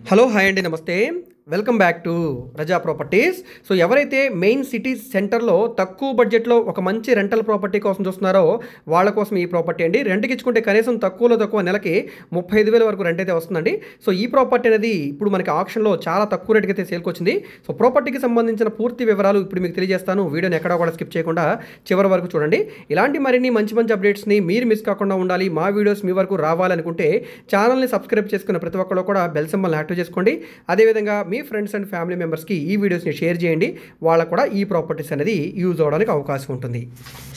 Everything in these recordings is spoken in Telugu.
హలో హాయ్ అండి నమస్తే welcome back to Raza properties. So ఎవరైతే మెయిన్ సిటీ సెంటర్లో తక్కువ బడ్జెట్లో ఒక మంచి రెంటల్ ప్రాపర్టీ కోసం చూస్తున్నారో వాళ్ళ కోసం ఈ ప్రాపర్టీ అండి. రెంట్కి ఇచ్చుకుంటే కనీసం తక్కువలో తక్కువ నెలకి 35,000 వరకు రెంట్ అయితే వస్తుందండి. సో ఈ ప్రాపర్టీ అనేది ఇప్పుడు మనకి ఆప్షన్లో చాలా తక్కువ రేటుకి అయితే సేల్కి వచ్చింది. సో ప్రాపర్టీకి సంబంధించిన పూర్తి వివరాలు ఇప్పుడు మీకు తెలియజేస్తాను. వీడియోని ఎక్కడా కూడా స్కిప్ చేయకుండా చివరి వరకు చూడండి. ఇలాంటి మరిన్ని మంచి మంచి అప్డేట్స్ని మీరు మిస్ కాకుండా ఉండాలి, మా వీడియోస్ మీ వరకు రావాలనుకుంటే ఛానల్ని సబ్స్క్రైబ్ చేసుకున్న ప్రతి ఒక్కరు కూడా బెల్ సింబల్ని యాక్టివ్ చేసుకోండి. అదేవిధంగా మీ ఫ్రెండ్స్ అండ్ ఫ్యామిలీ మెంబర్స్కి ఈ వీడియోస్ని షేర్ చేయండి. వాళ్ళకు కూడా ఈ ప్రాపర్టీస్ అనేది యూజ్ అవ్వడానికి అవకాశం ఉంటుంది.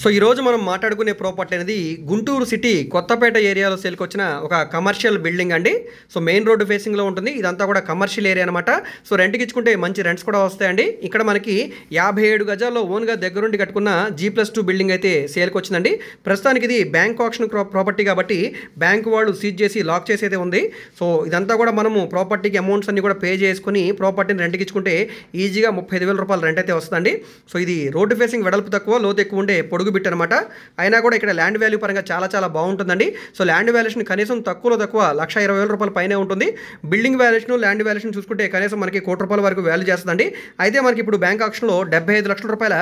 సో ఈరోజు మనం మాట్లాడుకునే ప్రాపర్టీ అనేది గుంటూరు సిటీ కొత్తపేట ఏరియాలో సేల్కి వచ్చిన ఒక కమర్షియల్ బిల్డింగ్ అండి. సో మెయిన్ రోడ్డు ఫేసింగ్లో ఉంటుంది. ఇదంతా కూడా కమర్షియల్ ఏరియా అనమాట. సో రెంట్కి ఇచ్చుకుంటే మంచి రెంట్స్ కూడా వస్తాయండి. ఇక్కడ మనకి 57 గజాల్లో ఓన్గా దగ్గరుండి కట్టుకున్న G+2 బిల్డింగ్ అయితే సేల్కి వచ్చిందండి. ప్రస్తుతానికి ఇది బ్యాంక్ ఆప్షన్ ప్రాపర్టీ కాబట్టి బ్యాంక్ వాళ్ళు సీజ్ చేసి లాక్ చేసి అయితే ఉంది. సో ఇదంతా కూడా మనము ప్రాపర్టీకి అమౌంట్స్ అన్ని కూడా పే చేసుకుని ప్రాపర్టీని రెంట్కి ఇచ్చుకుంటే ఈజీగా 35,000 రూపాయలు రెంట్ అయితే వస్తుందండి. సో ఇది రోడ్డు ఫేసింగ్ వెడల్పు తక్కువ, లోతు ఎక్కువ ఉండే పొడుగు బిట్ అనమాట. అయినా కూడా ఇక్కడ ల్యాండ్ వాల్యూ పరంగా చాలా చాలా బాగుంటుందండి. సో ల్యాండ్ వాల్యుయేషన్ కనీసం తక్కువలో తక్కువ 1,20,000 రూపాయల పైనే ఉంటుంది. బిల్డింగ్ వాల్యుయేషన్ ల్యాండ్ వాల్యుయేషన్ చూసుకుంటే కనీసం మనకి ₹1,00,00,000 వరకు వాల్యూ చేస్తుందండి. అయితే మనకి ఇప్పుడు బ్యాంక్ ఆప్షన్లో 75 లక్షల రూపాయల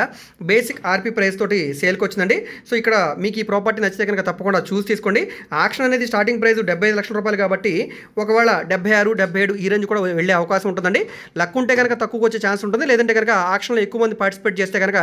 బేసిక్ ఆర్పీ ప్రైస్ తోటి సేల్కి వచ్చిందండి. సో ఇక్కడ మీకు ఈ ప్రాపర్టీ నచ్చితే కనుక తప్పకుండా చూసి తీసుకోండి. ఆక్షన్ అనేది స్టార్టింగ్ ప్రైస్ 75 లక్షల రూపాయలు కాబట్టి ఒకవేళ 76, 77 ఈ రేంజ్ కూడా వెళ్ళే అవకాశం ఉంటుందండి. లక్ ఉంటే కనుక తక్కువకి వచ్చే ఛాన్స్ ఉంటుంది. లేదంటే కనుక ఆక్షన్లో ఎక్కువ మంది పార్టిసిపేట్ చేస్తే కనుక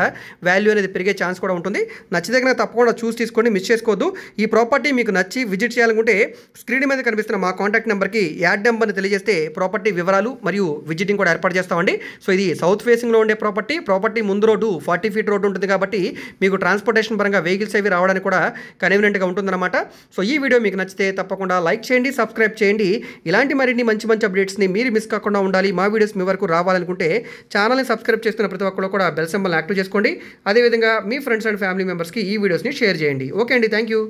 వాల్యూ అనేది పెరిగే ఛాన్స్ కూడా ఉంటుంది. నచ్చితే కనుక తప్పకుండా చూసి తీసుకోండి, మిస్ చేసుకోవద్దు. ఈ ప్రాపర్టీ మీకు నచ్చి విజిట్ చేయాలనుకుంటే స్క్రీన్ మీద కనిపిస్తున్న మా కాంటాక్ట్ నెంబర్కి యాడ్ నెంబర్ని తెలియజేస్తే ప్రాపర్టీ వివరాలు మరియు విజిటింగ్ కూడా ఏర్పాటు చేస్తామండి. సో ఇది సౌత్ ఫేసింగ్లో ఉండే ప్రాపర్టీ ముందు రోడ్డు 40 ఫీట్ రోడ్డు ఉంటుంది కాబట్టి మీకు ట్రాన్స్పోర్టేషన్ పరంగా వెహికల్స్ అవి రావడానికి కూడా కన్వీనియంట్గా ఉంటుందన్నమాట. సో ఈ వీడియో మీకు నచ్చితే తప్పకుండా లైక్ చేయండి, సబ్స్క్రైబ్ చేయండి. ఇలాంటి మరిన్ని మంచి మంచి అప్డేట్స్ని మీరు మిస్ కాకుండా ఉండాలి, మా వీడియోస్ మీ వరకు రావాలనుకుంటే ఛానల్ని సబ్స్క్రైబ్ చేసుకున్న ప్రతి ఒక్కరు కూడా బెల్ సింబల్ యాక్టివ్ చేసుకోండి. అదేవిధంగా మీ ఫ్రెండ్స్ అండ్ ఫ్యామిలీ మెంబర్స్కి ఈ వీడియోస్ని షేర్ చేయండి. ఓకే అండి, థ్యాంక్ యూ.